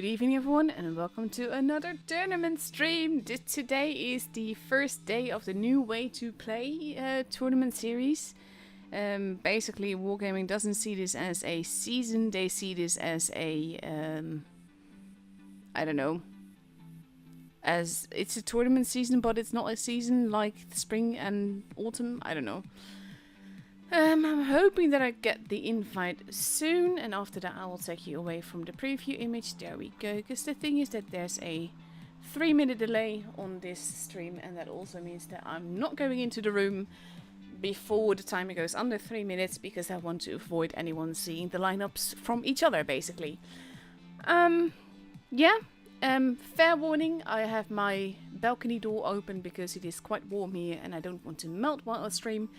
evening everyone and welcome to another tournament stream. Today is the first day of the new way to play tournament series. Basically Wargaming doesn't see this as a season, they see this as a, I don't know, as it's a tournament season but it's not a season like the spring and autumn, I don't know. I'm hoping that I get the invite soon, and after that I will take you away from the preview image. There we go, because the thing is that there's a 3-minute delay on this stream, and that also means that I'm not going into the room before the timer goes under 3 minutes, because I want to avoid anyone seeing the lineups from each other, basically. Fair warning, I have my balcony door open because it is quite warm here and I don't want to melt while I stream.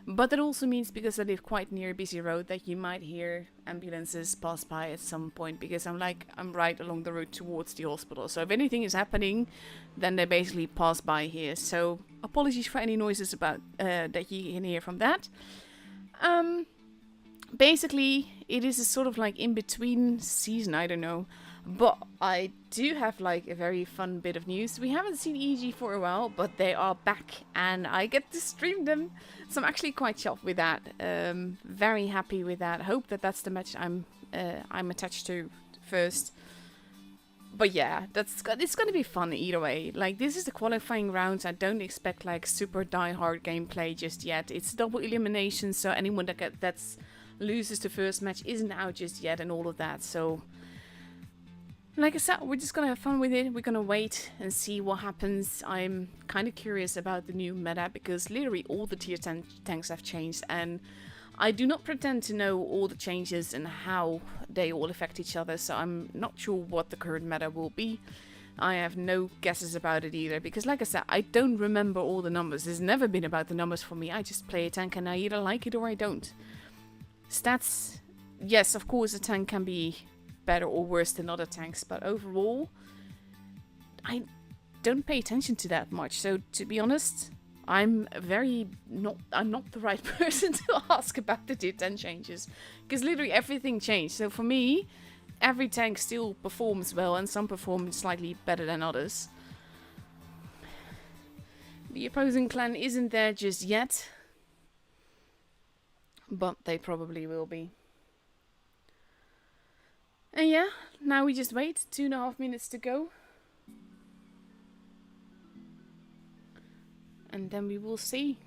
But that also means, because I live quite near a busy road, that you might hear ambulances pass by at some point, because I'm right along the road towards the hospital. So if anything is happening, then they basically pass by here. So apologies for any noises about that you can hear from that. Basically, it is a sort of like in-between season, I don't know. But I do have like a very fun bit of news. We haven't seen EG for a while, but they are back and I get to stream them. So I'm actually quite chuffed with that. Very happy with that. Hope that that's the match I'm attached to first. But yeah, it's gonna be fun either way. Like, this is the qualifying rounds. I don't expect like super die-hard gameplay just yet. It's double elimination, so anyone that loses the first match isn't out just yet and all of that. So like I said, we're just gonna have fun with it. We're gonna wait and see what happens. I'm kind of curious about the new meta, because literally all the tier 10 tanks have changed, and I do not pretend to know all the changes and how they all affect each other, so I'm not sure what the current meta will be. I have no guesses about it either, because like I said, I don't remember all the numbers. It's never been about the numbers for me. I just play a tank and I either like it or I don't. Stats, yes, of course a tank can be better or worse than other tanks, but overall I don't pay attention to that much. So to be honest, I'm not the right person to ask about the tier 10 changes, because literally everything changed. So for me, every tank still performs well, and some perform slightly better than others. The opposing clan isn't there just yet, but they probably will be. And yeah, now we just wait. 2.5 minutes to go. And then we will see.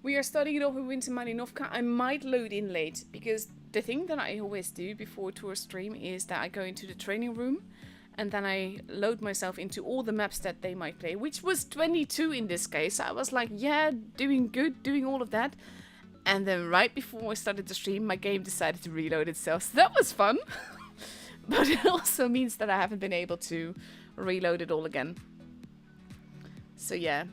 We are starting it off with Winter Malinovka. I might load in late, because the thing that I always do before tour stream is that I go into the training room and then I load myself into all the maps that they might play, which was 22 in this case. I was like, yeah, doing good, doing all of that. And then right before I started the stream, my game decided to reload itself. So that was fun. But it also means that I haven't been able to reload it all again. So yeah.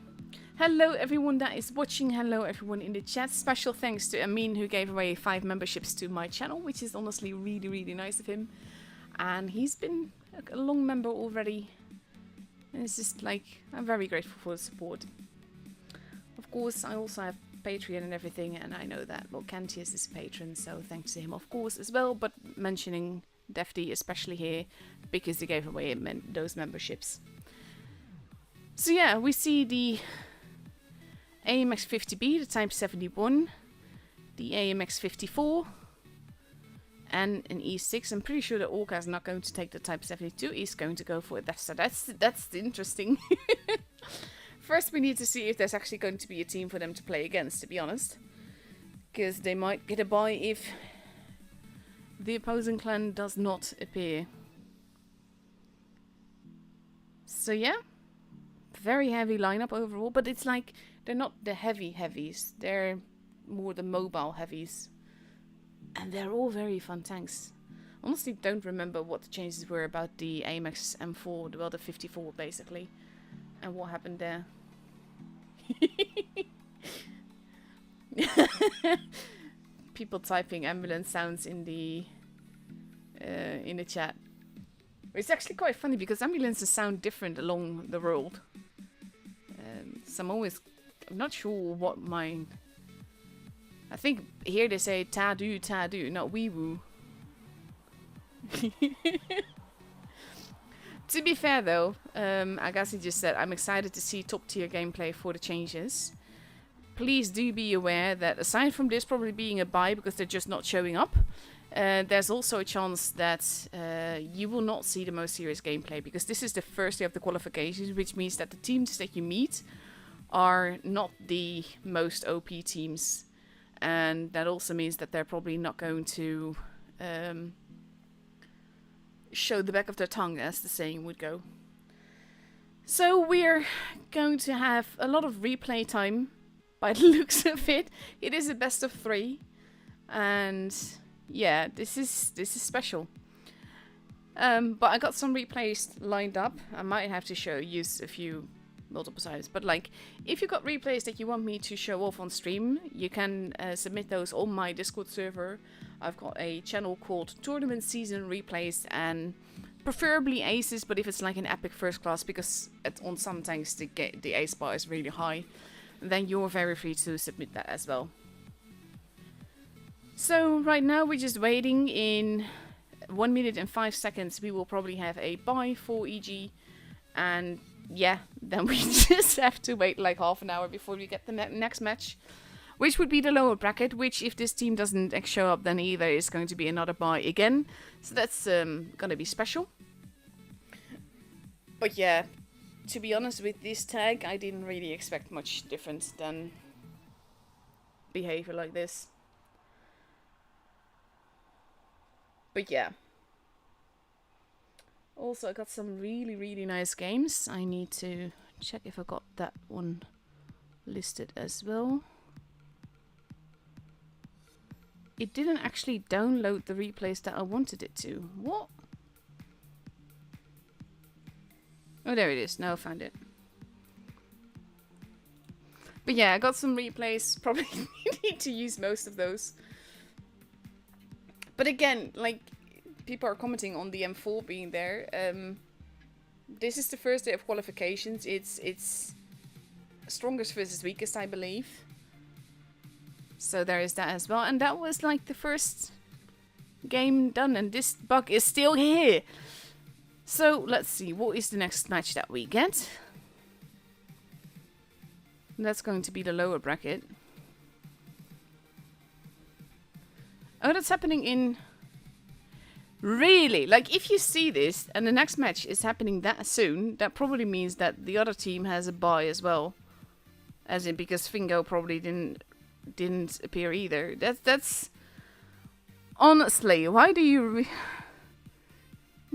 Hello everyone that is watching. Hello everyone in the chat. Special thanks to Amin, who gave away 5 memberships to my channel, which is honestly really, really nice of him. And he's been a long member already. And it's just like, I'm very grateful for the support. Of course, I also have Patreon and everything, and I know that Lord Cantius is a patron, so thanks to him of course as well, but mentioning Defty especially here because he gave away those memberships. So yeah, we see the AMX 50B, the Type 71, the AMX 54, and an E6. I'm pretty sure that Orca is not going to take the Type 72, he's going to go for it. That's interesting. First, we need to see if there's actually going to be a team for them to play against, to be honest. Because they might get a bye if the opposing clan does not appear. So yeah, very heavy lineup overall, but it's like, they're not the heavy heavies, they're more the mobile heavies. And they're all very fun tanks. Honestly, don't remember what the changes were about the AMX M4, well, the 54 basically, and what happened there. People typing ambulance sounds in the chat. It's actually quite funny because ambulances sound different along the road. So I'm not sure what mine. I think here they say ta-do, not wee-woo. To be fair though, Agassi just said, I'm excited to see top tier gameplay for the changes. Please do be aware that aside from this probably being a buy because they're just not showing up, there's also a chance that you will not see the most serious gameplay because this is the first day of the qualifications, which means that the teams that you meet are not the most OP teams. And that also means that they're probably not going to show the back of their tongue, as the saying would go. So we're going to have a lot of replay time by the looks of it. It is a best of 3. And yeah, this is special. But I got some replays lined up. I might have to use a few multiple sides. But like, if you got replays that you want me to show off on stream, you can submit those on my Discord server. I've got a channel called Tournament Season Replays, and preferably aces, but if it's like an epic first class, because on some tanks the ace bar is really high, then you're very free to submit that as well. So right now we're just waiting. In 1 minute and 5 seconds we will probably have a buy for EG, and yeah, then we just have to wait like half an hour before we get the next match, which would be the lower bracket, which if this team doesn't show up then either is going to be another buy again, so that's gonna be special. But yeah, to be honest, with this tag I didn't really expect much different than behavior like this. But yeah. Also, I got some really nice games. I need to check if I got that one listed as well. It didn't actually download the replays that I wanted it to. What? Oh, there it is. Now I found it. But yeah, I got some replays. Probably need to use most of those. But again, like, people are commenting on the M4 being there. This is the first day of qualifications. It's strongest versus weakest, I believe. So there is that as well. And that was like the first game done, and this bug is still here. So let's see, what is the next match that we get? That's going to be the lower bracket. Oh, that's happening in... Really? Like, if you see this and the next match is happening that soon, that probably means that the other team has a bye as well. As in, because Fingo probably didn't appear either. That's... Honestly, why do you...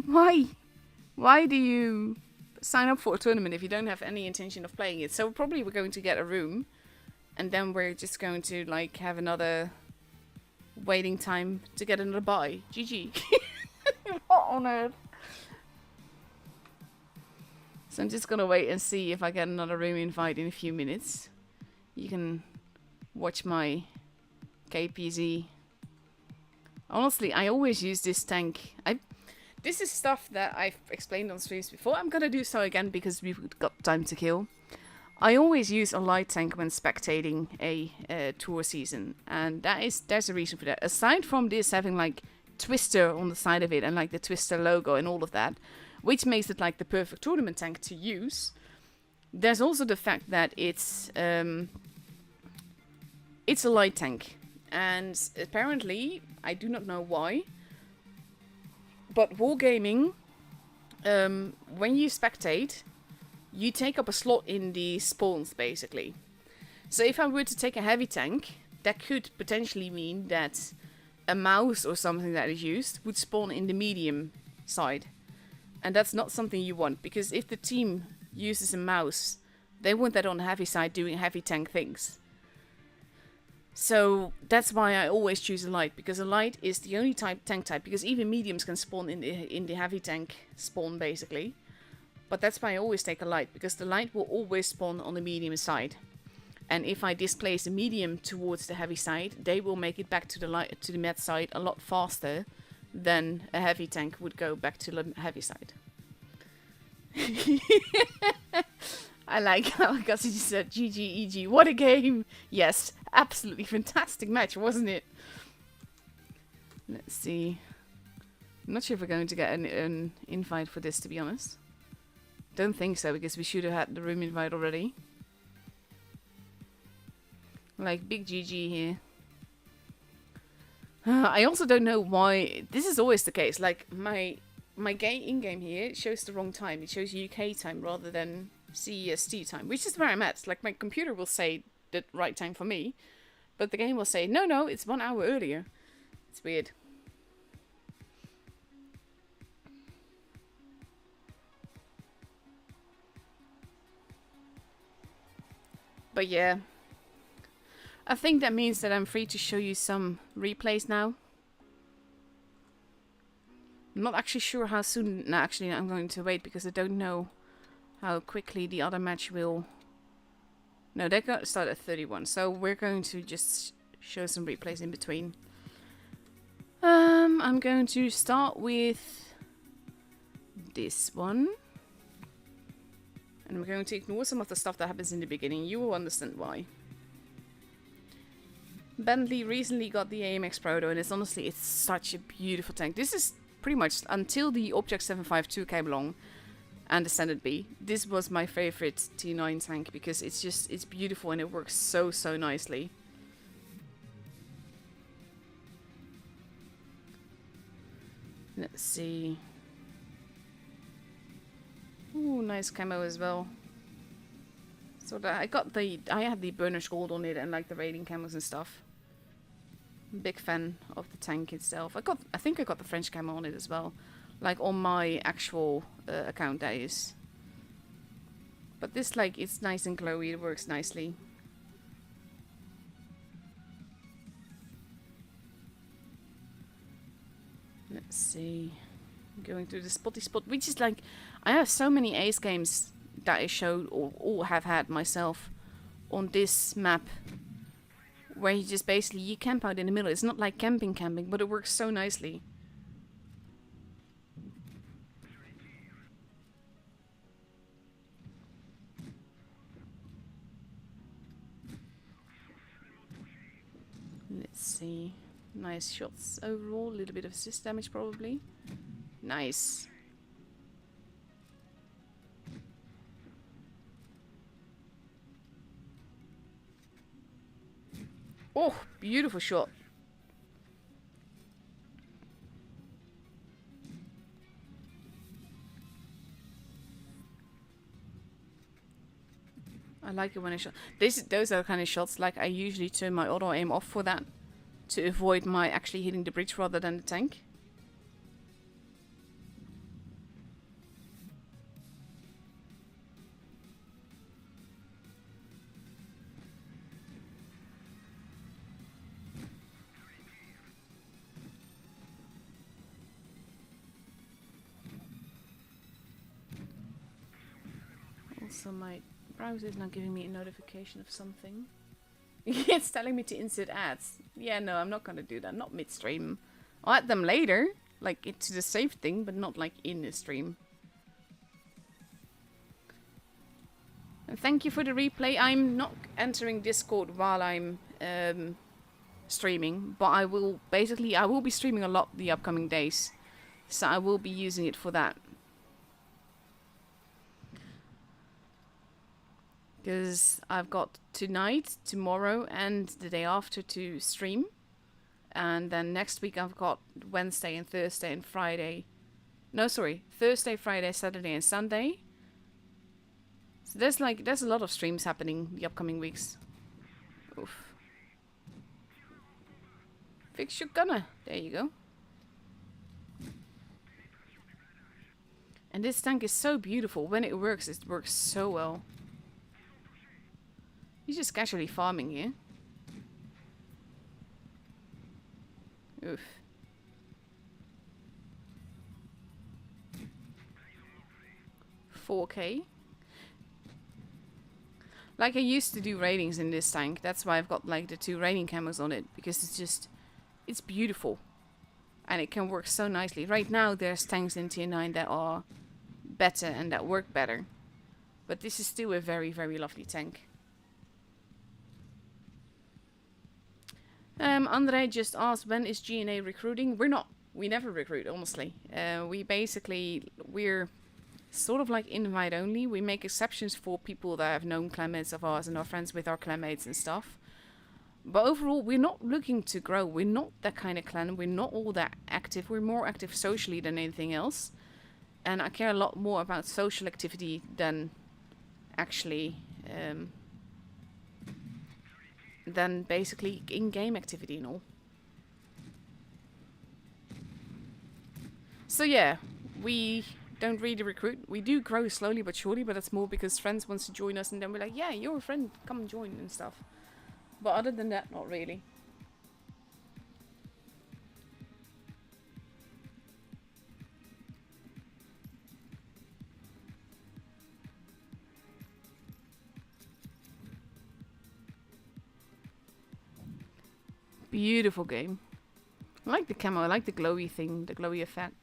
Why do you sign up for a tournament if you don't have any intention of playing it? So probably we're going to get a room, and then we're just going to like have another waiting time to get another buy. GG. What on earth? So I'm just gonna wait and see if I get another room invite in a few minutes. You can watch my KPZ. Honestly, I always use this tank. This is stuff that I've explained on streams before. I'm gonna do so again because we've got time to kill. I always use a light tank when spectating a tour season, and there's a reason for that. Aside from this having like Twister on the side of it and like the Twister logo and all of that, which makes it like the perfect tournament tank to use, there's also the fact that it's a light tank, and apparently, I do not know why, but wargaming, when you spectate, you take up a slot in the spawns, basically. So if I were to take a heavy tank, that could potentially mean that a mouse or something that is used would spawn in the medium side. And that's not something you want, because if the team uses a mouse, they want that on the heavy side doing heavy tank things. So that's why I always choose a light, because a light is the only tank type, because even mediums can spawn in the heavy tank spawn, basically. But that's why I always take a light, because the light will always spawn on the medium side. And if I displace the medium towards the heavy side, they will make it back to the med side a lot faster than a heavy tank would go back to the heavy side. I like how Gussie said GG, what a game! Yes, absolutely fantastic match, wasn't it? Let's see. I'm not sure if we're going to get an invite for this, to be honest. Don't think so, because we should have had the room invite already. Like, big GG here. I also don't know why. This is always the case. Like, my in-game here shows the wrong time. It shows UK time rather than CEST time, which is where I'm at. Like, my computer will say the right time for me, but the game will say, no, it's 1 hour earlier. It's weird. But yeah, I think that means that I'm free to show you some replays now. I'm not actually sure how soon. No, actually, I'm going to wait because I don't know how quickly the other match will. No, they're going to start at 31, so we're going to just show some replays in between. I'm going to start with this one. And we're going to ignore some of the stuff that happens in the beginning. You will understand why. Bentley recently got the AMX Proto, and it's such a beautiful tank. This is pretty much, until the Object 752 came along and the Standard B, this was my favorite T9 tank, because it's beautiful and it works so nicely. Let's see. Ooh, nice camo as well. So that I had the burnished gold on it and like the raiding camos and stuff. Big fan of the tank itself. I think I got the French camo on it as well, like on my actual account, that is. But this, like, it's nice and glowy. It works nicely. Let's see. Going through the spotty spot, which is like, I have so many ace games that I showed or have had myself on this map, where you just basically, you camp out in the middle. It's not like camping, but it works so nicely. Let's see. Nice shots overall. A little bit of assist damage probably. Nice. Oh, beautiful shot. I like it when I shot. Those are the kind of shots, like, I usually turn my auto aim off for that, to avoid my actually hitting the bridge rather than the tank. Also, my browser is now giving me a notification of something. It's telling me to insert ads. Yeah, no, I'm not gonna do that. Not mid-stream. I'll add them later, like into the save thing, but not like in the stream. And thank you for the replay. I'm not entering Discord while I'm streaming, but I will be streaming a lot the upcoming days, so I will be using it for that. Because I've got tonight, tomorrow, and the day after to stream. And then next week I've got Wednesday and Thursday and Friday. No, sorry. Thursday, Friday, Saturday, and Sunday. So there's a lot of streams happening the upcoming weeks. Oof. Fix your gunner. There you go. And this tank is so beautiful. When it works so well. He's just casually farming here. Oof. $4K. Like, I used to do ratings in this tank. That's why I've got like the 2 rating camos on it, because it's beautiful. And it can work so nicely. Right now there's tanks in tier 9 that are better and that work better. But this is still a very, very lovely tank. Andre just asked, when is GNA recruiting? We're not We never recruit, honestly. We're sort of like invite only. We make exceptions for people that have known clanmates of ours and are friends with our clanmates and stuff. But overall, we're not looking to grow. We're not that kind of clan. We're not all that active. We're more active socially than anything else. And I care a lot more about social activity than actually... than basically in-game activity and all. So yeah, we don't really recruit. We do grow slowly but surely, but that's more because friends wants to join us and then we're like, yeah, you're a friend, come and join and stuff. But other than that, not really. Beautiful game. I like the camo, I like the glowy thing, the glowy effect.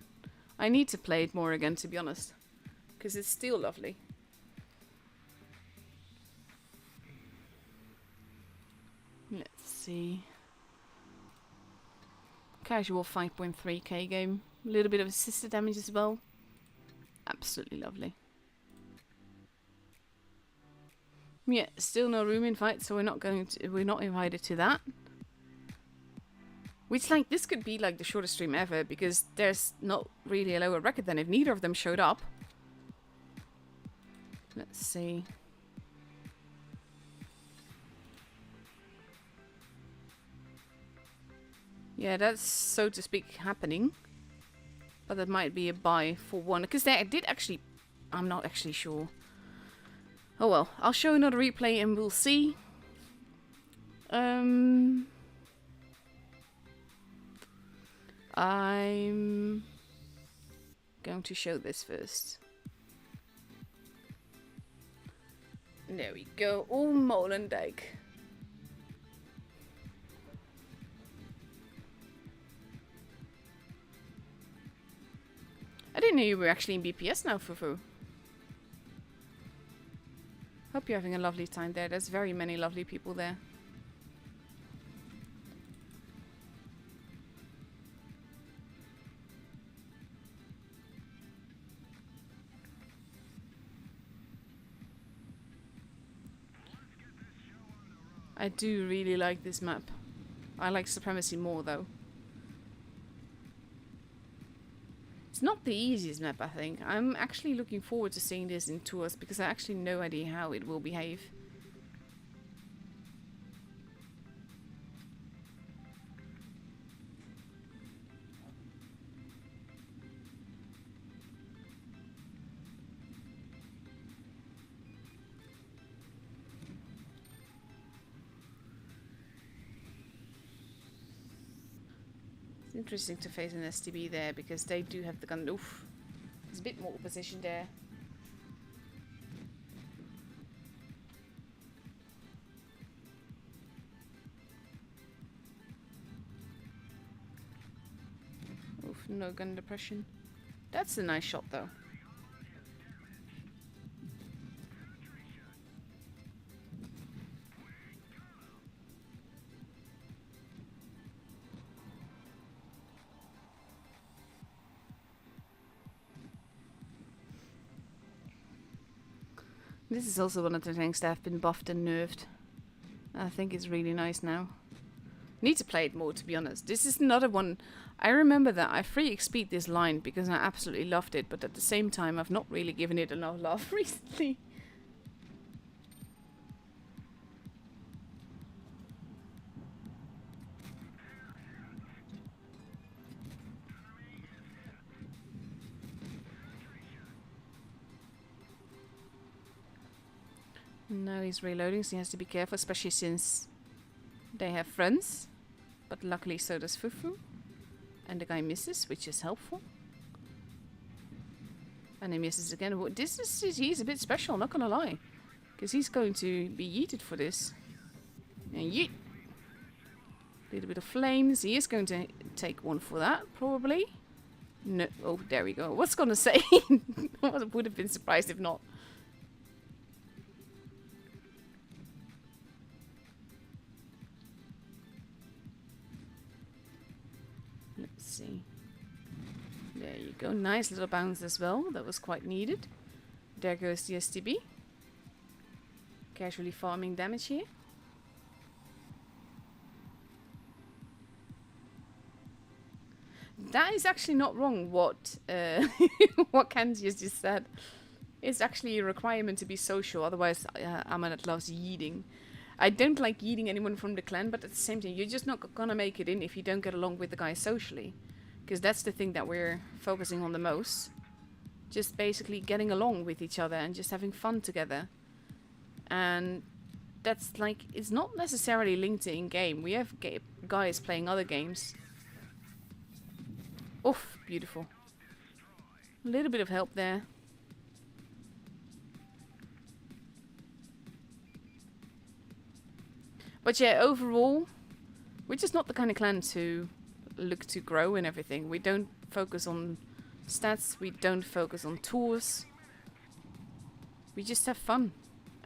I need to play it more again, to be honest. Because it's still lovely. Let's see. Casual 5.3k game. A little bit of assisted damage as well. Absolutely lovely. Yeah, still no room invite, so we're not invited to that. Which, like, this could be like the shortest stream ever because there's not really a lower record than if neither of them showed up. Let's see. Yeah, that's, so to speak, happening. But that might be a buy for one. Because they did actually... I'm not actually sure. Oh well, I'll show another replay and we'll see. I'm going to show this first. There we go. Oh, Molendijk. I didn't know you were actually in BPS now, Fufu. Hope you're having a lovely time there. There's very many lovely people there. I do really like this map. I like Supremacy more though. It's not the easiest map, I think. I'm actually looking forward to seeing this in tours because I actually have no idea how it will behave. It's interesting to face an STB there because they do have the gun. Oof. There's a bit more opposition there. Oof, no gun depression. That's a nice shot though. This is also one of the things that have been buffed and nerfed. I think it's really nice now. Need to play it more, to be honest. This is another one. I remember that I free XP'd this line because I absolutely loved it, but at the same time I've not really given it enough love recently. Now he's reloading, so he has to be careful, especially since they have friends. But luckily so does Fufu. And the guy misses, which is helpful. And he misses again. He's a bit special, not gonna lie. Because he's going to be yeeted for this. And yeet! A little bit of flames. He is going to take one for that, probably. No. Oh, there we go. I was gonna say. I would have been surprised if not. Let's see. you go. Nice little bounce as well. That was quite needed. There goes the STB. Casually farming damage here. That is actually not wrong what what Kanzius just said. It's actually a requirement to be social, otherwise Amanat loves yeeting. I don't like yeeting anyone from the clan, but at the same time, you're just not gonna make it in if you don't get along with the guys socially. Because that's the thing that we're focusing on the most. Just basically getting along with each other and just having fun together. And that's like, it's not necessarily linked to in-game. We have guys playing other games. Oof, beautiful. A little bit of help there. But yeah, overall, we're just not the kind of clan to look to grow and everything. We don't focus on stats, we don't focus on tours. We just have fun.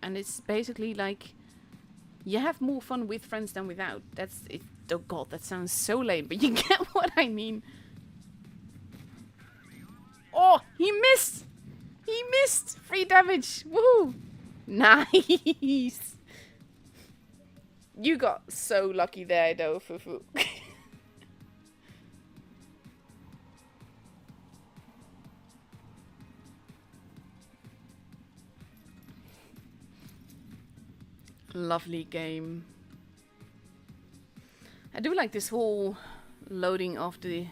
And it's basically like, you have more fun with friends than without. That's it. Oh god, that sounds so lame, but you get what I mean. Oh, he missed! He missed! 3 damage! Woohoo! Nice! You got so lucky there though, Fufu. Lovely game. I do like this whole loading of the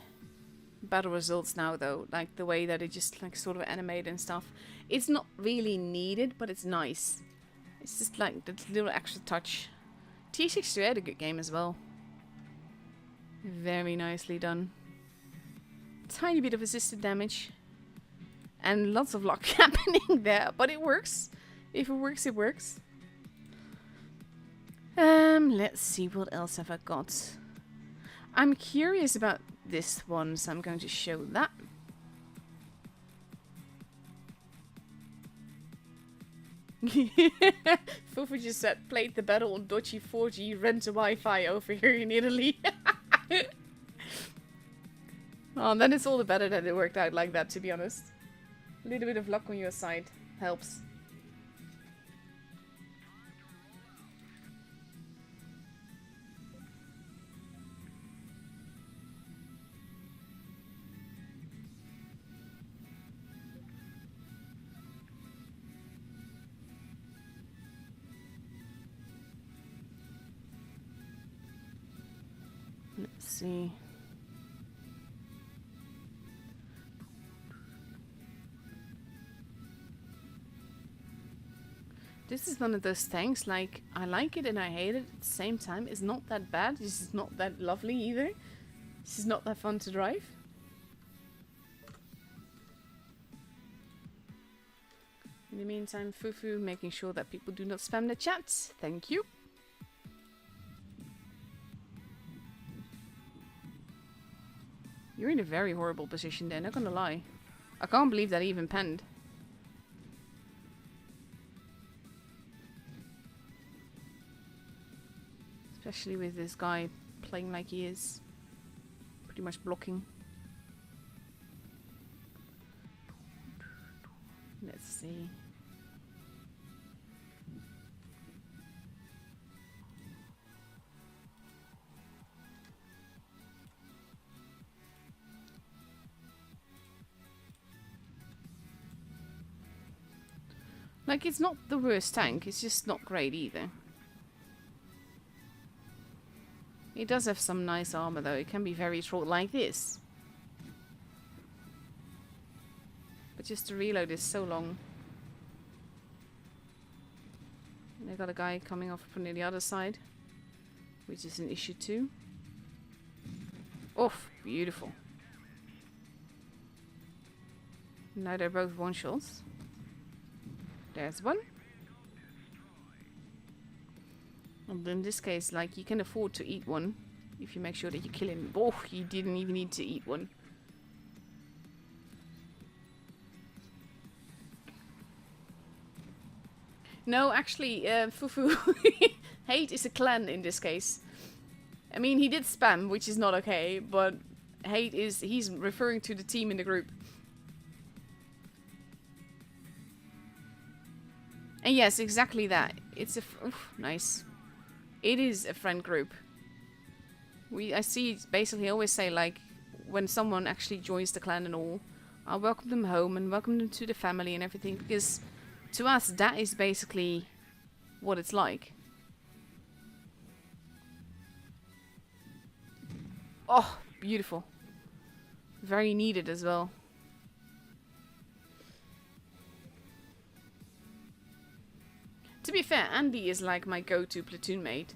battle results now though. Like the way that it just like sort of animated and stuff. It's not really needed, but it's nice. It's just like that little extra touch. T62 had a good game as well. Very nicely done. Tiny bit of assisted damage. And lots of luck happening there. But it works. If it works, it works. Let's see, what else have I got? I'm curious about this one, so I'm going to show that. Fufu just said, played the battle on dodgy 4G, rent a Wi-Fi over here in Italy. Oh, then it's all the better that it worked out like that, to be honest. A little bit of luck on your side helps. Let's see. This is one of those things, like, I like it and I hate it at the same time. It's not that bad, this is not that lovely either. This is not that fun to drive. In the meantime, Fufu making sure that people do not spam the chats. Thank you. You're in a very horrible position there, not gonna lie. I can't believe that he even penned. Especially with this guy playing like he is. Pretty much blocking. Let's see. Like, it's not the worst tank, it's just not great either. It does have some nice armor though, it can be very short like this. But just the reload is so long. And I got a guy coming off from the other side, which is an issue too. Oh, beautiful. Now they're both one-shots. There's one. And in this case, like, you can afford to eat one if you make sure that you kill him. Oh, you didn't even need to eat one. No, actually, Fufu, hate is a clan in this case. I mean, he did spam, which is not okay, but hate is he's referring to the team in the group. And yes, exactly that. It's a... nice. It is a friend group. I see basically always say, like, when someone actually joins the clan and all, I'll welcome them home and welcome them to the family and everything, because to us that is basically what it's like. Oh, beautiful. Very needed as well. To be fair, Andy is like my go-to platoon mate.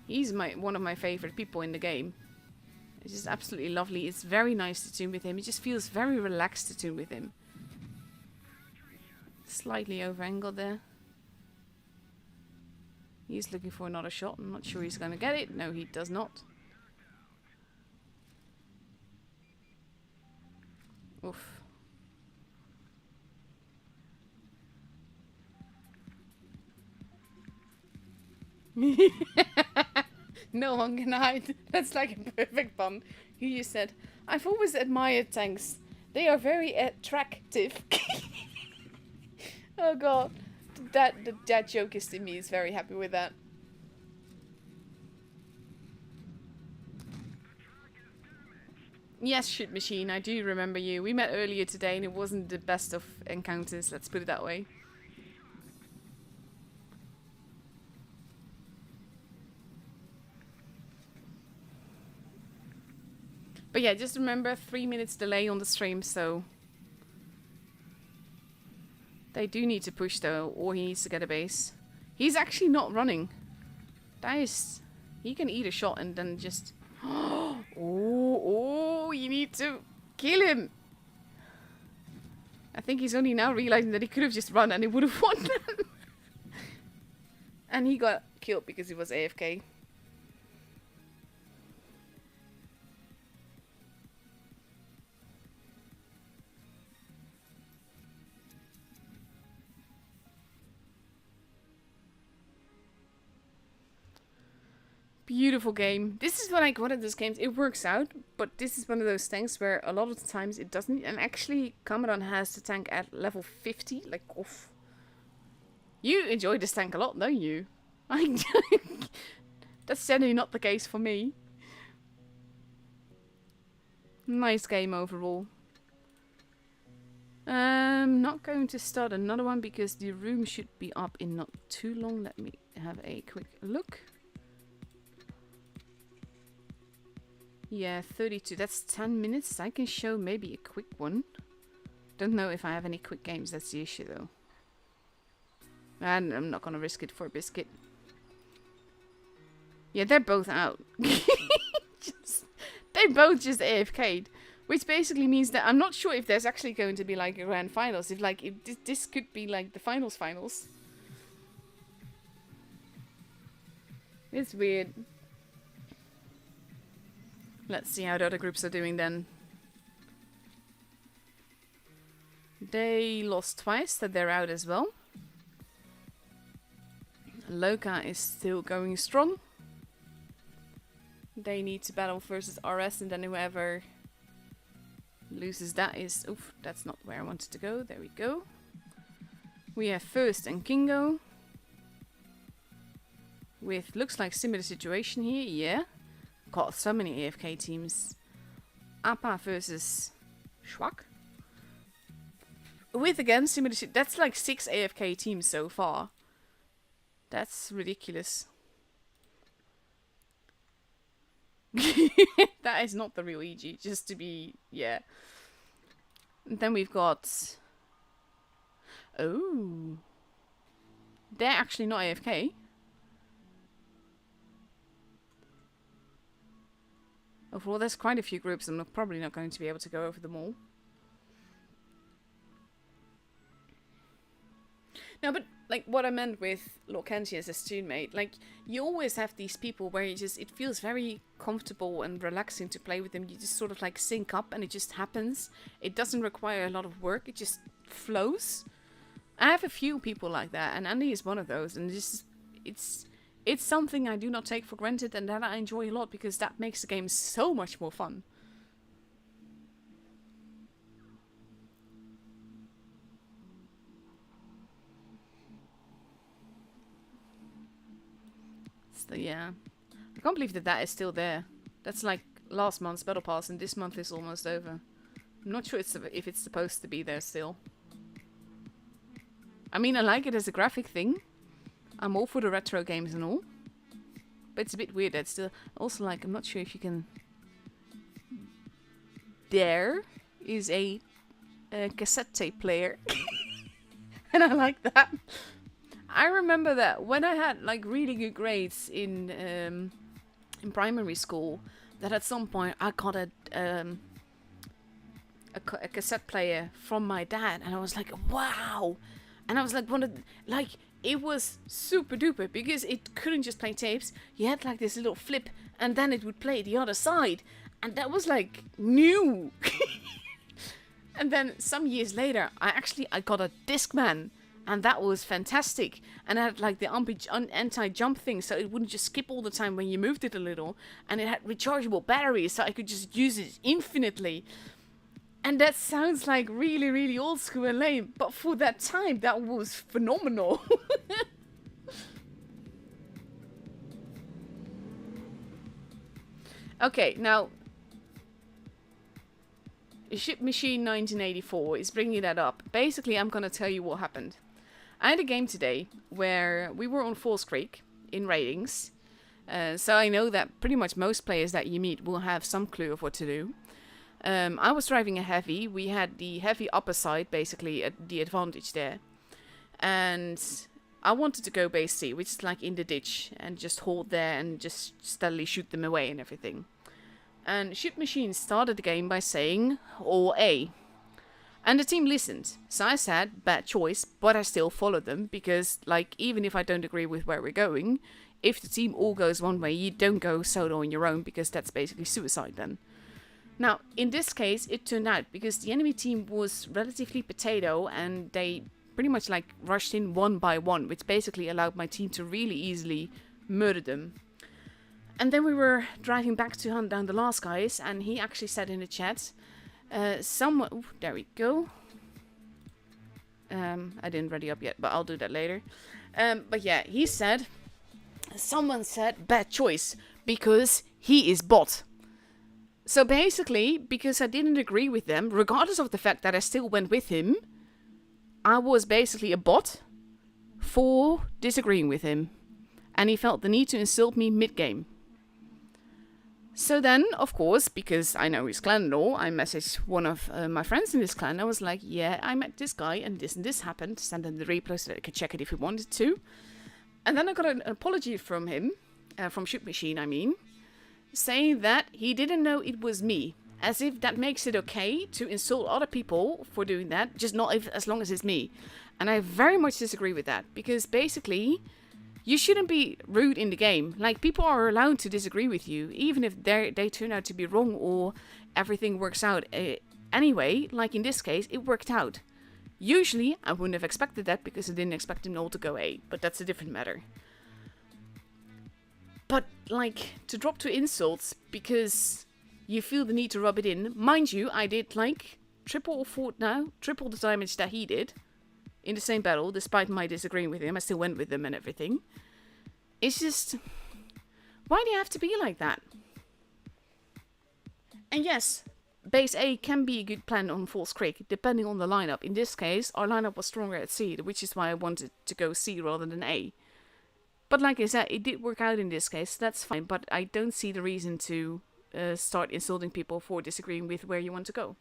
He's one of my favorite people in the game. It's just absolutely lovely. It's very nice to tune with him. It just feels very relaxed to tune with him. Slightly over-angled there. He's looking for another shot. I'm not sure he's going to get it. No, he does not. Oof. No one can hide. That's like a perfect pun. You said, I've always admired tanks. They are very attractive. Oh god. That joke is to me is very happy with that. Yes, shit machine, I do remember you. We met earlier today and it wasn't the best of encounters, let's put it that way. But yeah, just remember 3 minutes delay on the stream, so... They do need to push though, or he needs to get a base. He's actually not running. That is... He can eat a shot and then just... Oh, you need to kill him! I think he's only now realizing that he could have just run and he would have won. And he got killed because he was AFK. Beautiful game. This is like one of those games, it works out, but this is one of those things where a lot of the times it doesn't. And actually, Commodon has the tank at level 50. Like, oof. You enjoy this tank a lot, don't you? That's certainly not the case for me. Nice game overall. Not going to start another one because the room should be up in not too long. Let me have a quick look. Yeah, 32. That's 10 minutes. I can show maybe a quick one. Don't know if I have any quick games. That's the issue, though. And I'm not gonna risk it for a biscuit. Yeah, they're both out. They both just AFK'd. Which basically means that I'm not sure if there's actually going to be like a grand finals. If this could be like the finals. It's weird. Let's see how the other groups are doing then. They lost twice, so they're out as well. Loka is still going strong. They need to battle versus RS, and then whoever loses that is... Oof, that's not where I wanted to go. There we go. We have First and Kingo. With, looks like similar situation here, yeah. Got so many AFK teams. Appa versus Schwak. With again similar. That's like 6 AFK teams so far. That's ridiculous. That is not the real EG. Just to be, yeah. And then we've got. Oh, they're actually not AFK. Overall, there's quite a few groups. I'm probably not going to be able to go over them all. No, but like what I meant with Lorcantia as a student mate, like you always have these people where you just, it feels very comfortable and relaxing to play with them. You just sort of like sync up and it just happens. It doesn't require a lot of work. It just flows. I have a few people like that, and Andy is one of those. And it's something I do not take for granted, and that I enjoy a lot because that makes the game so much more fun. yeah. I can't believe that is still there. That's like last month's battle pass, and this month is almost over. I'm not sure if it's supposed to be there still. I mean, I like it as a graphic thing. I'm all for the retro games and all. But it's a bit weird that still... Also, like, I'm not sure if you can... There is a cassette tape player. And I like that. I remember that when I had, like, really good grades in primary school, that at some point I got a cassette player from my dad. And I was like, wow! And I was like, it was super duper because it couldn't just play tapes. You had like this little flip and then it would play the other side. And that was like new. And then some years later, I got a Discman. And that was fantastic. And it had like the anti-jump thing, so it wouldn't just skip all the time when you moved it a little. And it had rechargeable batteries, so I could just use it infinitely. And that sounds like really, really old school and lame. But for that time, that was phenomenal. Okay, now... Ship Machine 1984 is bringing that up. Basically, I'm going to tell you what happened. I had a game today where we were on Falls Creek in ratings. So I know that pretty much most players that you meet will have some clue of what to do. I was driving a heavy. We had the heavy upper side, basically, at the advantage there. And I wanted to go base C, which is like in the ditch, and just hold there and just steadily shoot them away and everything. And Ship Machine started the game by saying, all A. And the team listened. So I said, bad choice, but I still followed them, because, like, even if I don't agree with where we're going, if the team all goes one way, you don't go solo on your own, because that's basically suicide then. Now, in this case, it turned out, because the enemy team was relatively potato, and they pretty much, like, rushed in one by one, which basically allowed my team to really easily murder them. And then we were driving back to hunt down the last guys, and he actually said in the chat, someone... Ooh, there we go. I didn't ready up yet, but I'll do that later. But yeah, he said... Someone said, bad choice, because he is bot. So basically, because I didn't agree with them, regardless of the fact that I still went with him, I was basically a bot for disagreeing with him. And he felt the need to insult me mid-game. So then, of course, because I know his clan and all, I messaged one of my friends in this clan. I was like, yeah, I met this guy and this happened. Send him the replay so that I could check it if he wanted to. And then I got an apology from him, from Ship Machine, I mean, saying that he didn't know it was me. As if that makes it okay to insult other people for doing that, just not as long as it's me. And I very much disagree with that, because basically... You shouldn't be rude in the game. Like, people are allowed to disagree with you, even if they turn out to be wrong or everything works out. Anyway, like in this case, it worked out. Usually, I wouldn't have expected that because I didn't expect them all to go A, but that's a different matter. But, like, to drop to insults because you feel the need to rub it in. Mind you, I did, like, triple the damage that he did. In the same battle, despite my disagreeing with him, I still went with them and everything. It's just... Why do you have to be like that? And yes, base A can be a good plan on Falls Creek, depending on the lineup. In this case, our lineup was stronger at C, which is why I wanted to go C rather than A. But like I said, it did work out in this case, so that's fine. But I don't see the reason to start insulting people for disagreeing with where you want to go.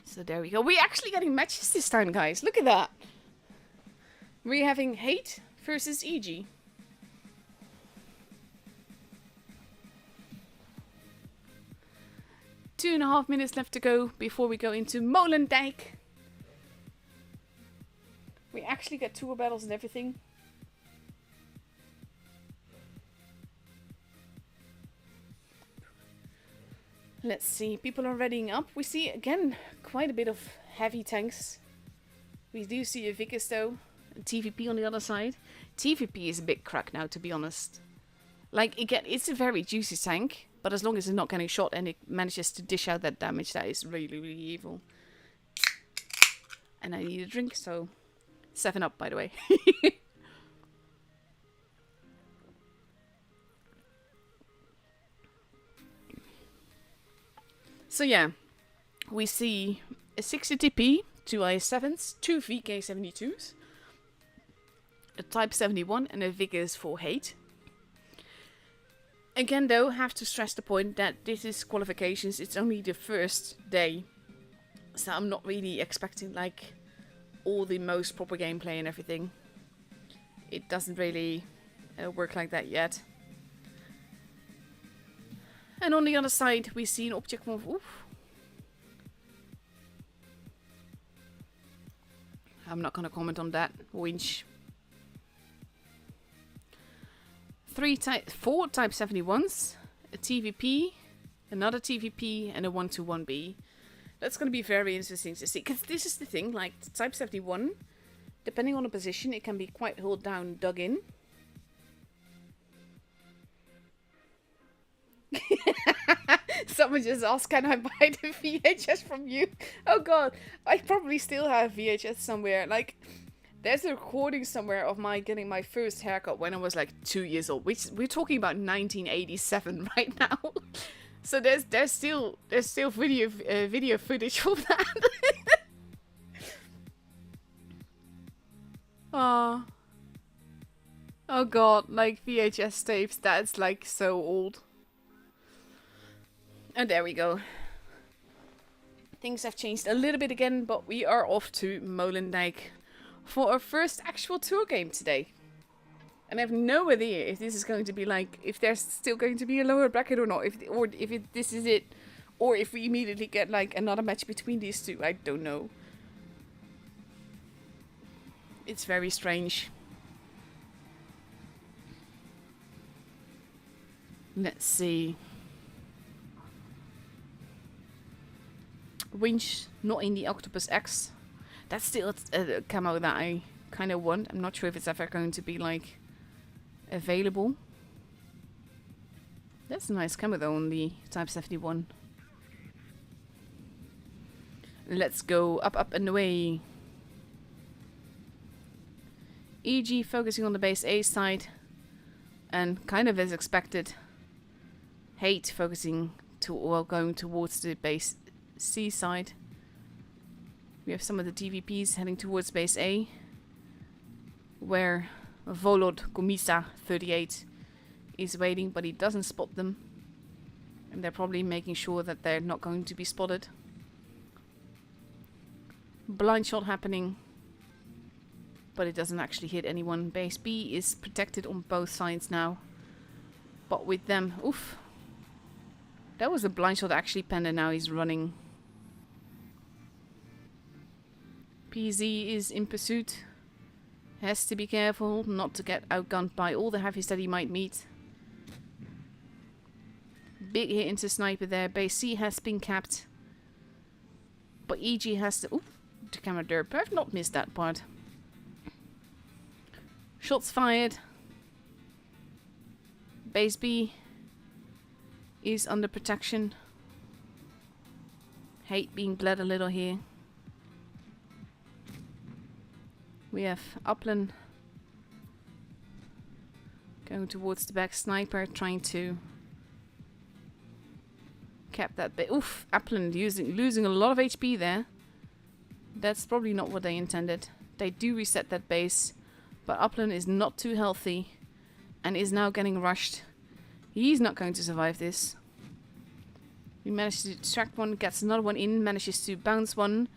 So there we go. We're actually getting matches this time, guys. Look at that. We're having Hate versus EG. Two and a half minutes left to go before we go into Molendijk. We actually get tour battles and everything. Let's see, people are readying up. We see, again, quite a bit of heavy tanks. We do see a Vickers though, and TVP on the other side. TVP is a bit crack now, to be honest. Like, again, it's a very juicy tank, but as long as it's not getting shot and it manages to dish out that damage, that is really, really evil. And I need a drink, so 7-Up, by the way. So yeah, we see a 60TP, 2 IS7s, 2 VK72s, a Type 71 and a Vickers for hate. Again though, have to stress the point that this is qualifications, it's only the first day. So I'm not really expecting like all the most proper gameplay and everything. It doesn't really work like that yet. And on the other side, we see an object move. Oof. I'm not going to comment on that. Winch. 4 Type 71s, a TVP, another TVP, and a 121B. That's going to be very interesting to see. Because this is the thing, like Type 71, depending on the position, it can be quite held down, dug in. Someone just asked, can I buy the VHS from you? Oh god, I probably still have VHS somewhere. Like, there's a recording somewhere of my getting my first haircut when I was like 2 years old. We're talking about 1987 right now. So there's still video footage of that. Oh. Oh god, like VHS tapes, that's like so old. And there we go. Things have changed a little bit again, but we are off to Molendijk for our first actual tour game today. And I have no idea if this is going to be like, if there's still going to be a lower bracket or not, this is it, or if we immediately get like another match between these two. I don't know. It's very strange. Let's see. Winch, not in the Octopus X. That's still a camo that I kind of want. I'm not sure if it's ever going to be like available. That's a nice camo though on the Type 71. Let's go up and away. EG focusing on the base A side, and kind of as expected, Hate focusing going towards the base C side. We have some of the TVPs heading towards base A, where Volod Komisa 38 is waiting, but he doesn't spot them, and they're probably making sure that they're not going to be spotted. Blind shot happening, but it doesn't actually hit anyone. Base B is protected on both sides now, but with them, oof, that was a blind shot actually penned, and now he's running. PZ is in pursuit. Has to be careful not to get outgunned by all the heavies that he might meet. Big hit into sniper there. Base C has been capped, but EG has to... Oop, the camera derp. I've not missed that part. Shots fired. Base B is under protection. Hate being bled a little here. We have Upland going towards the back. Sniper trying to cap that bit. Oof, Upland losing a lot of HP there. That's probably not what they intended. They do reset that base, but Upland is not too healthy and is now getting rushed. He's not going to survive this. He managed to distract one, gets another one in, manages to bounce one.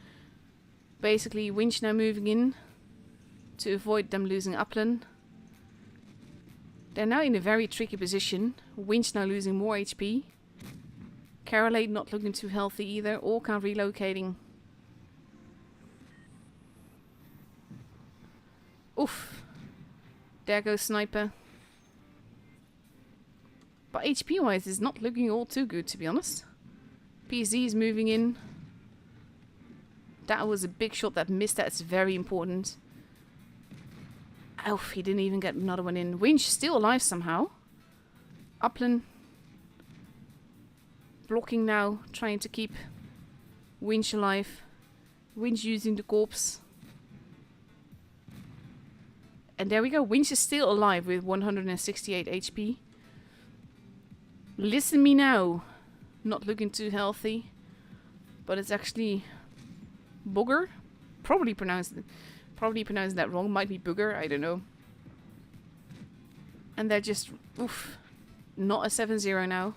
Basically, Winch now moving in to avoid them losing Upland. They're now in a very tricky position. Winch now losing more HP. Carolade not looking too healthy either. Orca relocating. Oof. There goes Sniper. But HP wise is not looking all too good, to be honest. PZ is moving in. That was a big shot that missed. That's very important. Oh, he didn't even get another one in. Winch still alive somehow. Upland blocking now, trying to keep Winch alive. Winch using the corpse. And there we go. Winch is still alive with 168 HP. Listen me now. Not looking too healthy. But it's actually Booger. Probably pronounced that wrong. Might be Booger. I don't know. And they're just... Oof. Not a 7-0 now.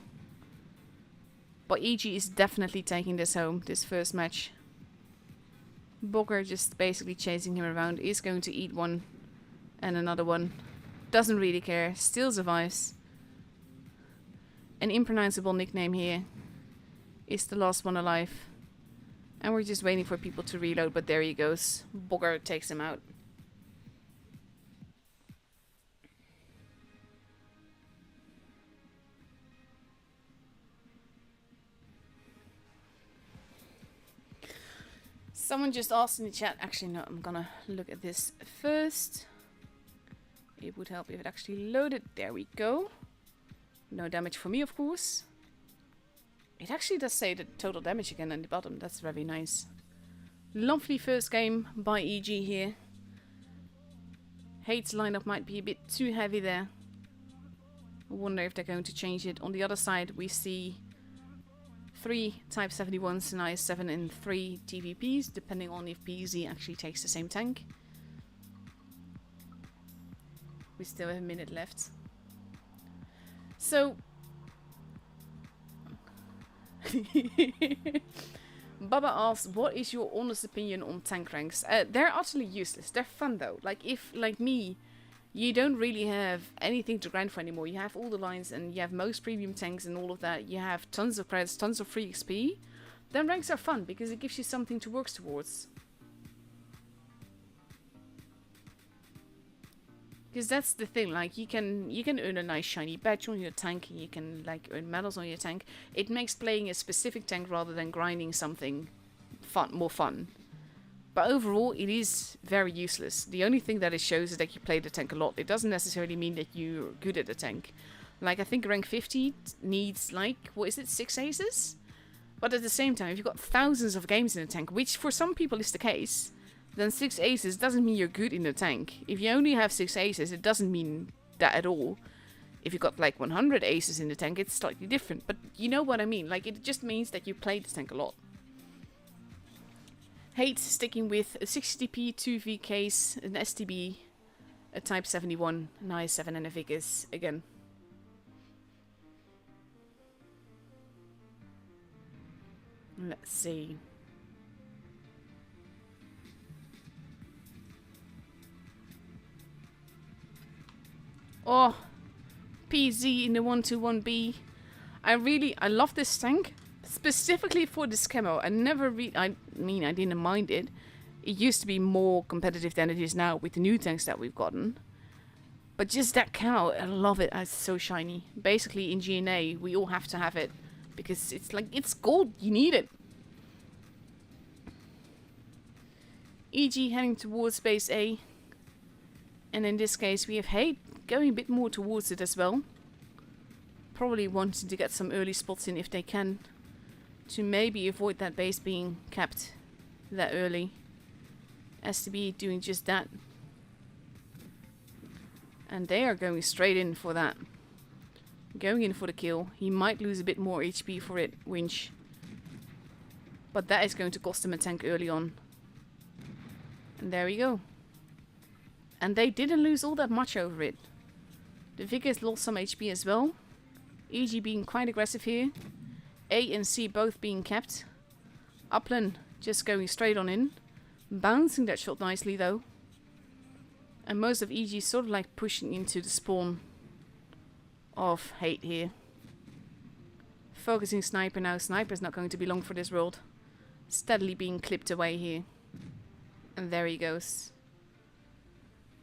But EG is definitely taking this home. This first match. Booger just basically chasing him around. Is going to eat one. And another one. Doesn't really care. Still survives. An impronounceable nickname here. Is the last one alive. And we're just waiting for people to reload. But there he goes. Booger takes him out. Someone just asked in the chat. Actually, no. I'm gonna look at this first. It would help if it actually loaded. There we go. No damage for me, of course. It actually does say the total damage again on the bottom. That's very nice. Lovely first game by EG here. Hate's lineup might be a bit too heavy there. I wonder if they're going to change it. On the other side, we see 3 Type 71s, an IS-7 and 3 TVPs, depending on if PZ actually takes the same tank. We still have a minute left. So... Baba asks, what is your honest opinion on tank ranks? They're utterly useless. They're fun though. Like if, like me, you don't really have anything to grind for anymore. You have all the lines and you have most premium tanks and all of that. You have tons of credits, tons of free XP. Then ranks are fun because it gives you something to work towards. Because that's the thing, like you can earn a nice shiny badge on your tank, and you can like earn medals on your tank. It makes playing a specific tank rather than grinding something more fun. But overall, it is very useless. The only thing that it shows is that you play the tank a lot. It doesn't necessarily mean that you're good at the tank. Like I think rank 50 needs like, what is it, 6 aces? But at the same time, if you've got thousands of games in the tank, which for some people is the case, then 6 aces doesn't mean you're good in the tank. If you only have 6 aces, it doesn't mean that at all. If you've got like 100 aces in the tank, it's slightly different. But you know what I mean. Like it just means that you play the tank a lot. Hate sticking with a 60p, 2 VKs, an STB, a Type 71, an IS-7 and a Vickers again. Let's see. Oh, PZ in the 121B. I love this tank. Specifically for this camo. I didn't mind it. It used to be more competitive than it is now with the new tanks that we've gotten. But just that camo, I love it. It's so shiny. Basically in GNA, we all have to have it. Because it's like, it's gold. You need it. EG heading towards base A. And in this case, we have Hate going a bit more towards it as well. Probably wanting to get some early spots in if they can. To maybe avoid that base being capped that early. STB doing just that. And they are going straight in for that. Going in for the kill. He might lose a bit more HP for it, Winch. But that is going to cost him a tank early on. And there we go. And they didn't lose all that much over it. The Vickers lost some HP as well. EG being quite aggressive here. A and C both being kept. Upland just going straight on in. Bouncing that shot nicely though. And most of EG sort of like pushing into the spawn of Hate here. Focusing Sniper now. Sniper's not going to be long for this world. Steadily being clipped away here. And there he goes.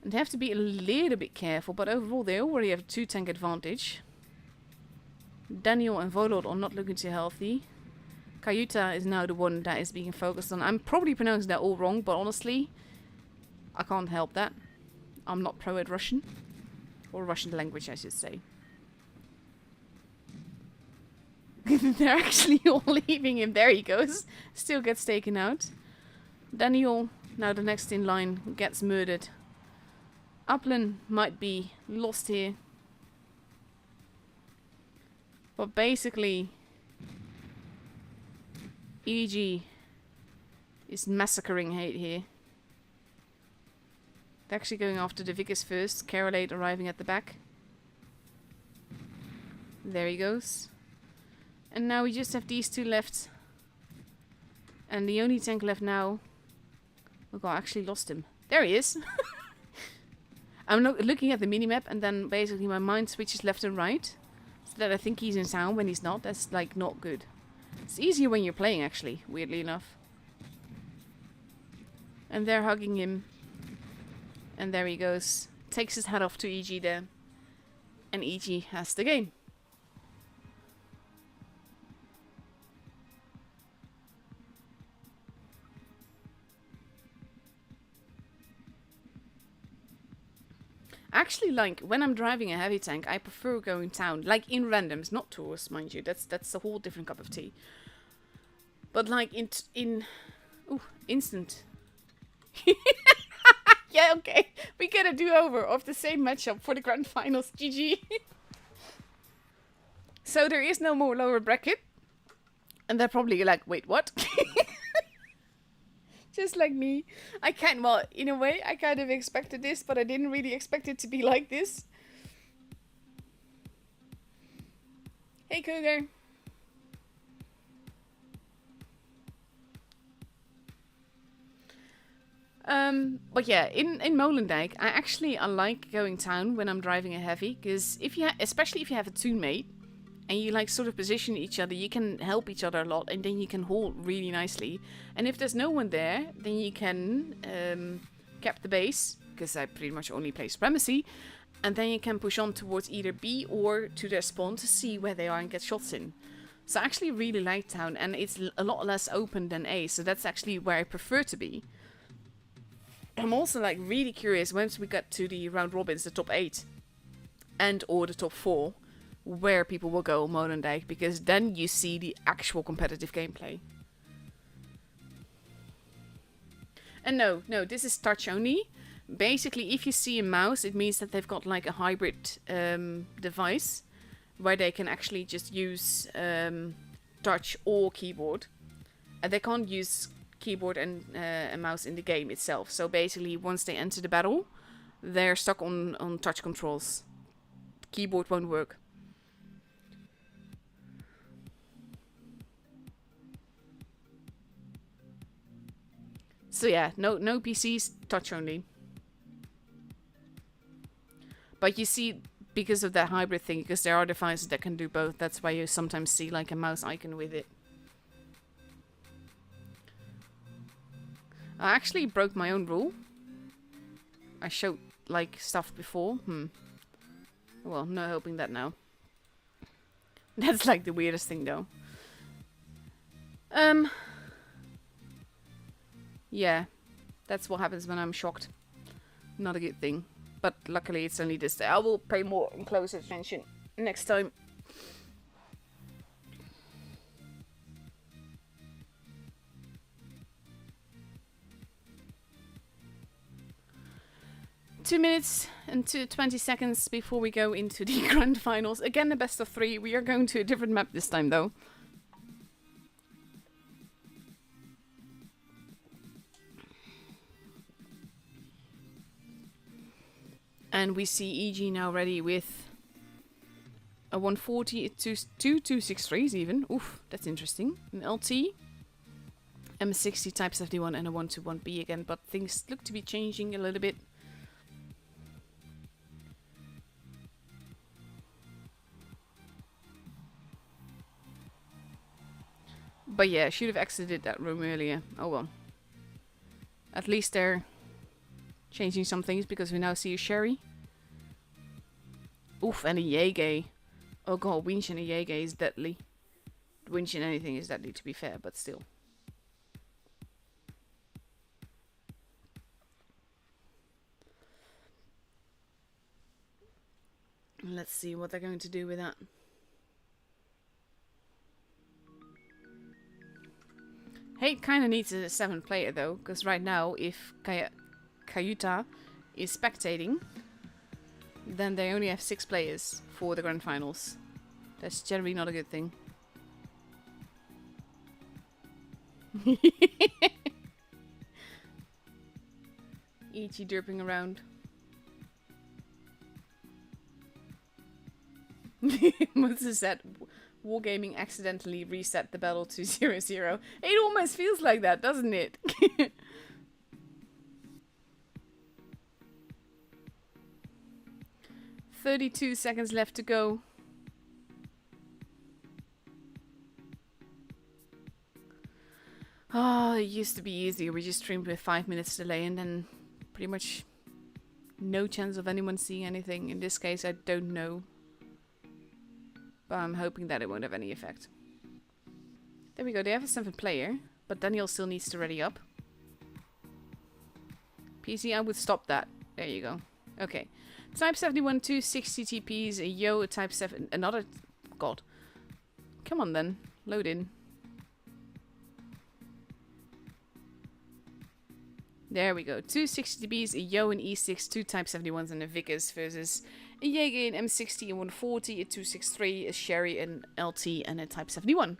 And they have to be a little bit careful, but overall they already have a 2 tank advantage. Daniel and Volod are not looking too healthy. Kayuta is now the one that is being focused on. I'm probably pronouncing that all wrong, but honestly, I can't help that. I'm not pro at Russian. Or Russian language, I should say. They're actually all leaving him. There he goes. Still gets taken out. Daniel, now the next in line, gets murdered. Upland might be lost here. But basically, EG is massacring hate here. They're actually going after the Vickers first. Carolade arriving at the back. There he goes. And now we just have these two left. And the only tank left now... Oh god, I actually lost him. There he is! I'm looking at the minimap and then basically my mind switches left and right. So that I think he's in sound when he's not. That's like not good. It's easier when you're playing actually, weirdly enough. And they're hugging him. And there he goes. Takes his hat off to EG there. And EG has the game. Actually, like, when I'm driving a heavy tank, I prefer going town. Like, in randoms, not tours, mind you. That's a whole different cup of tea. But, like, ooh, instant. Yeah, okay. We get a do-over of the same matchup for the grand finals. GG. So, there is no more lower bracket. And they're probably like, wait, what? Just like me. Well, in a way, I kind of expected this, but I didn't really expect it to be like this. Hey, Cougar. But yeah, in Molendijk, I like going town when I'm driving a heavy, because especially if you have a teammate, and you like sort of position each other, you can help each other a lot, and then you can hold really nicely. And if there's no one there, then you can cap the base, because I pretty much only play Supremacy, and then you can push on towards either B or to their spawn to see where they are and get shots in. So I actually really like town, and it's a lot less open than A, so that's actually where I prefer to be. I'm also like really curious once we get to the round robins, the top 8 and or the top 4, where people will go Molendijk, because then you see the actual competitive gameplay. And no, this is touch only. Basically, if you see a mouse, it means that they've got like a hybrid device where they can actually just use touch or keyboard. And they can't use keyboard and a mouse in the game itself. So basically, once they enter the battle, they're stuck on touch controls. Keyboard won't work. So yeah, no PCs, touch only. But you see, because of that hybrid thing, because there are devices that can do both, that's why you sometimes see like a mouse icon with it. I actually broke my own rule. I showed like stuff before. Well, no helping that now. That's like the weirdest thing though. Yeah, that's what happens when I'm shocked. Not a good thing. But luckily it's only this day. I will pay more and closer attention next time. Two minutes and 20 seconds before we go into the grand finals. Again, the best of 3. We are going to a different map this time though. And we see EG now ready with a 140, 263s even. Oof, that's interesting. An LT, M60 Type 71 and a 121B again. But things look to be changing a little bit. But yeah, I should have exited that room earlier. Oh well. At least they're changing some things because we now see a Sherry. Oof, and a Jaeger. Oh god, winch and a Jaeger is deadly. Winch and anything is deadly, to be fair, but still. Let's see what they're going to do with that. Hate kind of needs a 7th player though, because right now, if Kayuta is spectating, then they only have 6 players for the grand finals. That's generally not a good thing. E.G. derping around. Moses said, Wargaming accidentally reset the battle to 0-0. It almost feels like that, doesn't it? 32 seconds left to go. Oh, it used to be easier. We just streamed with 5 minutes delay and then pretty much no chance of anyone seeing anything. In this case, I don't know. But I'm hoping that it won't have any effect. There we go. They have a 7th player, but Daniel still needs to ready up. PC, I would stop that. There you go. Okay. Type 71, 260 TPs, a yo, a type 7, another... God. Come on then. Load in. There we go. 260 TPs, a yo, an E6, 2 type 71s, and a Vickers versus a Jaeger, an M60, a 140, a 263, a Sherry, an LT, and a type 71.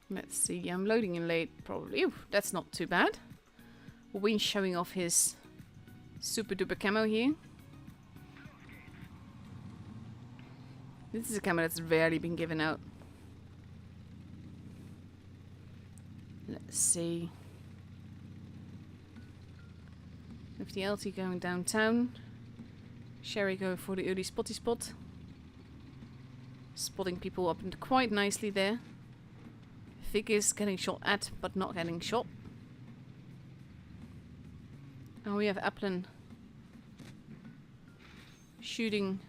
Let's see, I'm loading in late, probably. Ooh, that's not too bad. Win showing off his super duper camo here. This is a camo that's rarely been given out. Let's see. With the LT going downtown. Sherry going for the early spotty spot. Spotting people up and quite nicely there. Vic is getting shot at, but not getting shot. And we have Applin shooting,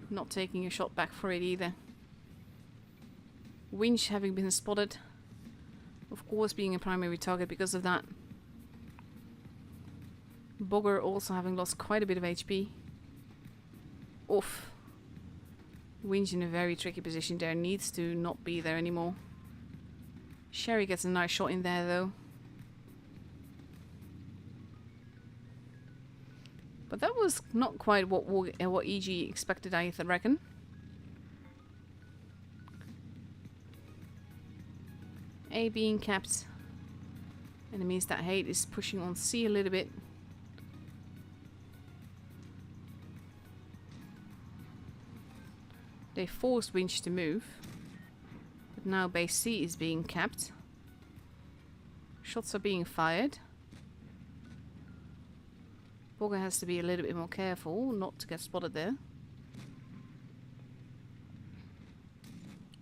not taking a shot back for it either. Winch having been spotted, of course being a primary target because of that. Bogger also having lost quite a bit of HP. Oof. Winch in a very tricky position there, needs to not be there anymore. Sherry gets a nice shot in there though. But that was not quite what EG expected, I reckon. A being capped. And it means that Hate is pushing on C a little bit. They forced Winch to move. But now base C is being capped. Shots are being fired. Bogger has to be a little bit more careful not to get spotted there.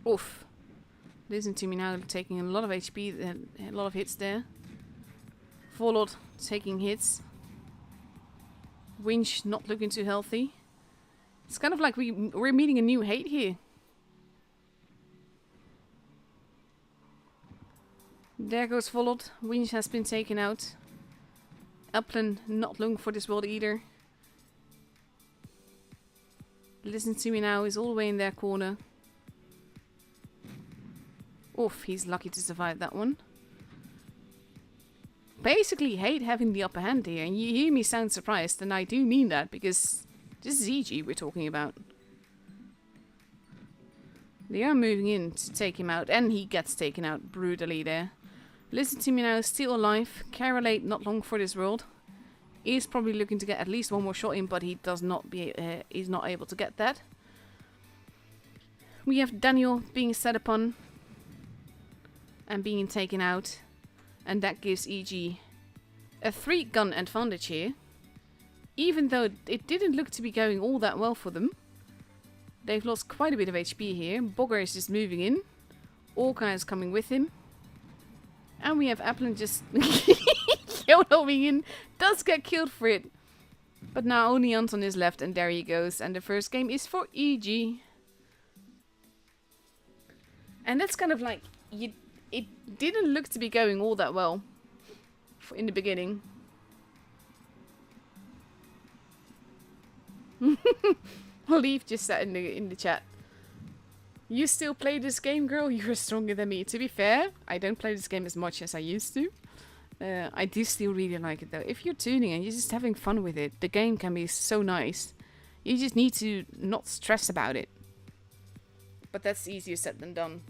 Oof. Listen to me now, taking a lot of HP, a lot of hits there. Volod taking hits. Winch not looking too healthy. It's kind of like we're meeting a new Hate here. There goes Volod. Winch has been taken out. Applin not long for this world either. Listen to me now is all the way in their corner. Oof, he's lucky to survive that one. Basically, Hate having the upper hand here, and you hear me sound surprised, and I do mean that, because this is EG we're talking about. They are moving in to take him out, and he gets taken out brutally there. Listen to me now, still alive. Carolate not long for this world. He's probably looking to get at least one more shot in, but he does not he's not able to get that. We have Daniel being set upon and being taken out, and that gives EG a 3-gun advantage here. Even though it didn't look to be going all that well for them. They've lost quite a bit of HP here. Bogger is just moving in. Orca is coming with him. And we have Applin just YOLOing in. Does get killed for it. But now only Anton is left, and there he goes. And the first game is for EG. And that's kind of like... it didn't look to be going all that well in the beginning. Leaf just said in the chat. You still play this game, girl? You're stronger than me. To be fair, I don't play this game as much as I used to. I do still really like it though. If you're tuning and you're just having fun with it, the game can be so nice. You just need to not stress about it. But that's easier said than done.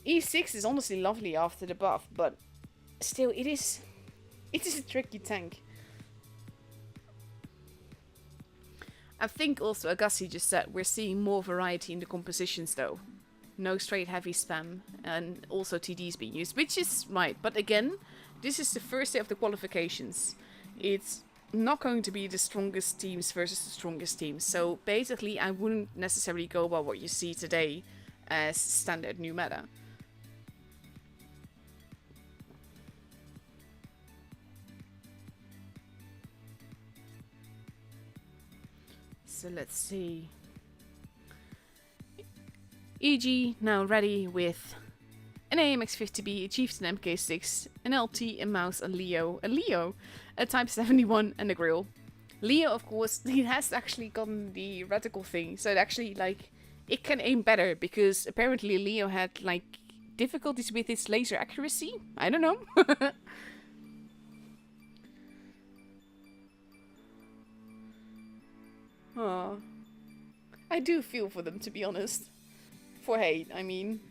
E6 is honestly lovely after the buff, but still it is a tricky tank. I think also Agassi just said we're seeing more variety in the compositions though. No straight heavy spam, and also TDs being used, which is right. But again, this is the first day of the qualifications. It's not going to be the strongest teams versus the strongest teams. So basically, I wouldn't necessarily go by what you see today as standard new meta. So let's see. EG now ready with an AMX50B, a Chieftain MK6, an LT, a Mouse, a Leo, a Type 71, and a Grill. Leo, of course, he has actually gotten the reticle thing, so it actually, like, it can aim better, because apparently Leo had, like, difficulties with its laser accuracy. I don't know. Aw. I do feel for them, to be honest. For hate, I mean.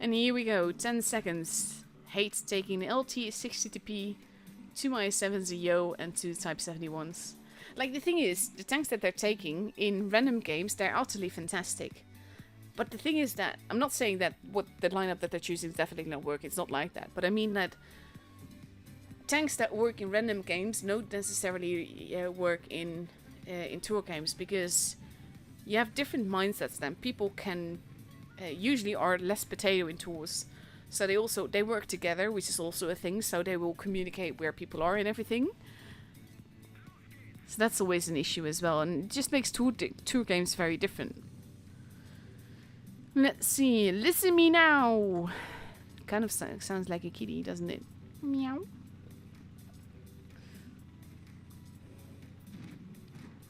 And here we go, 10 seconds. Hate taking LT 60TP, 2 I7s a Yo, and 2 Type 71s. Like, the thing is, the tanks that they're taking in random games, they're utterly fantastic. But the thing is that, I'm not saying that what the lineup that they're choosing is definitely not work, it's not like that. But I mean that tanks that work in random games don't necessarily work in tour games, because you have different mindsets then. People can usually are less potato in tours, so they work together, which is also a thing, so they will communicate where people are and everything. So that's always an issue as well, and it just makes tour games very different. Let's see, listen me now. Kind of sounds like a kitty, doesn't it? Meow.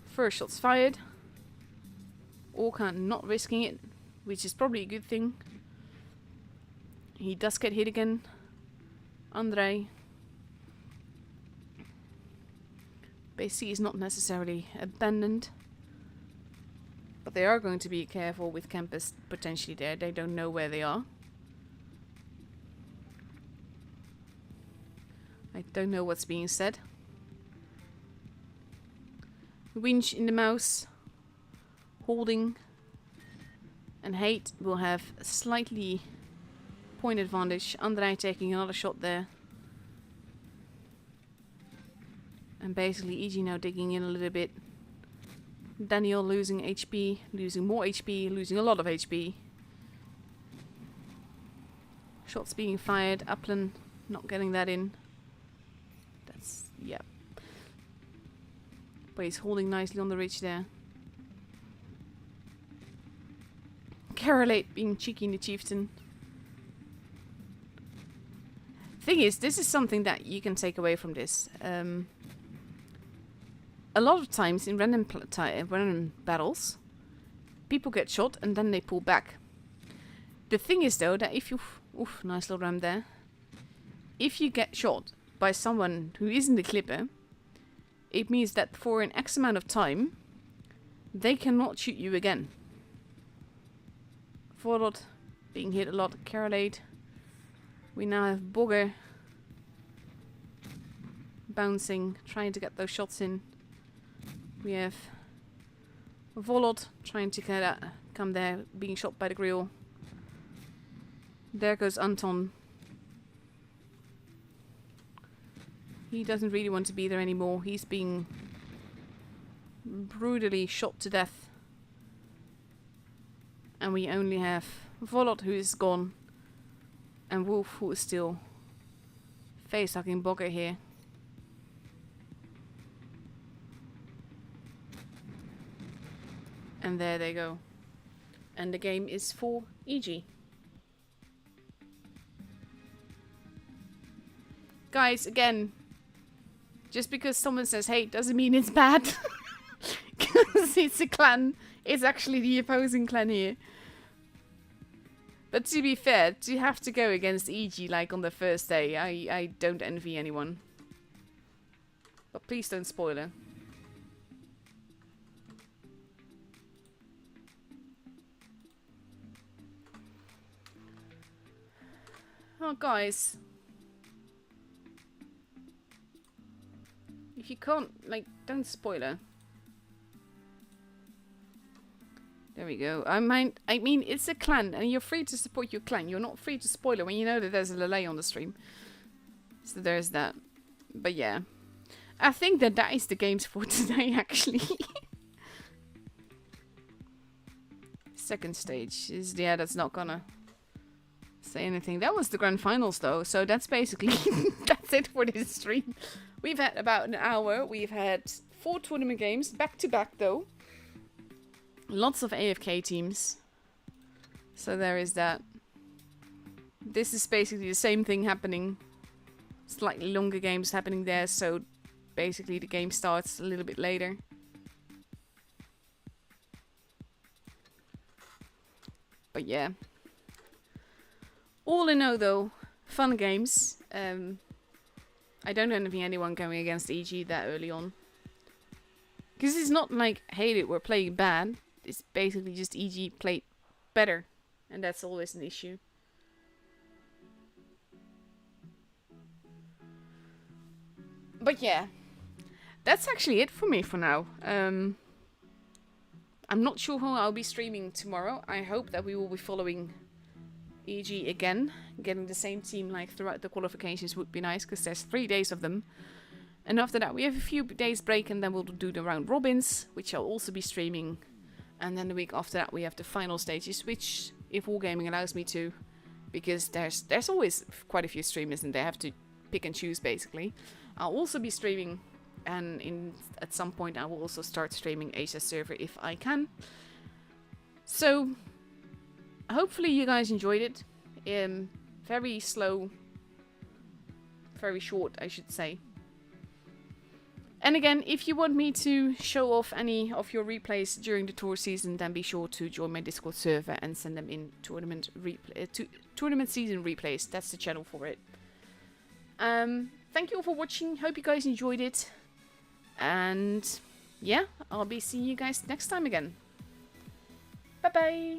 First shots fired. Orca not risking it, which is probably a good thing. He does get hit again. Andre. Base C is not necessarily abandoned. But they are going to be careful with campus potentially there. They don't know where they are. I don't know what's being said. Winch in the Mouse. Holding. And Hate will have a slightly point advantage. Andre taking another shot there. And basically EG now digging in a little bit. Daniel losing HP, losing more HP, losing a lot of HP. Shots being fired. Upland not getting that in. That's, yeah. But he's holding nicely on the ridge there. Carolate being cheeky in the Chieftain. Thing is, this is something that you can take away from this. A lot of times in random battles, people get shot and then they pull back. The thing is though that if you... Oof, nice little ram there. If you get shot by someone who isn't the clipper, it means that for an X amount of time, they cannot shoot you again. Forlot being hit a lot. Carolade. We now have Bogger bouncing, trying to get those shots in. We have Volod trying to come there, being shot by the grill. There goes Anton. He doesn't really want to be there anymore. He's being brutally shot to death. And we only have Volod, who is gone, and Wolf, who is still face-hugging Bogger here. And there they go. And the game is for EG. Guys, again, Just because someone says hate doesn't mean it's bad. Because it's a clan. It's actually the opposing clan here. But to be fair, to have to go against EG like on the first day, I don't envy anyone. But please don't spoil it. Oh, guys. If you can't, like, don't spoil it. There we go. I mean, it's a clan, and you're free to support your clan. You're not free to spoil it when you know that there's a delay on the stream. So there's that. But yeah. I think that is the games for today, actually. Second stage is, yeah, that's not gonna say anything. That was the grand finals, though. So that's basically, that's it for this stream. We've had about an hour. We've had 4 tournament games, back to back, though. Lots of AFK teams. So there is that. This is basically the same thing happening. Slightly longer games happening there, so basically the game starts a little bit later. But yeah. All in all though, fun games. I don't envy anyone going against EG that early on. Because it's not like, hey, we're playing bad. It's basically just EG played better. And that's always an issue. But yeah. That's actually it for me for now. I'm not sure how I'll be streaming tomorrow. I hope that we will be following EG again. Getting the same team like throughout the qualifications would be nice. Because there's 3 days of them. And after that we have a few days break. And then we'll do the round robins. Which I'll also be streaming. And then the week after that we have the final stages, which if Wargaming allows me to, because there's always quite a few streamers and they have to pick and choose basically. I'll also be streaming, and at some point I will also start streaming Asia server if I can. So hopefully you guys enjoyed it. Very slow, very short I should say. And again, if you want me to show off any of your replays during the tour season, then be sure to join my Discord server and send them in tournament season replays. That's the channel for it. Thank you all for watching. Hope you guys enjoyed it. And yeah, I'll be seeing you guys next time again. Bye bye.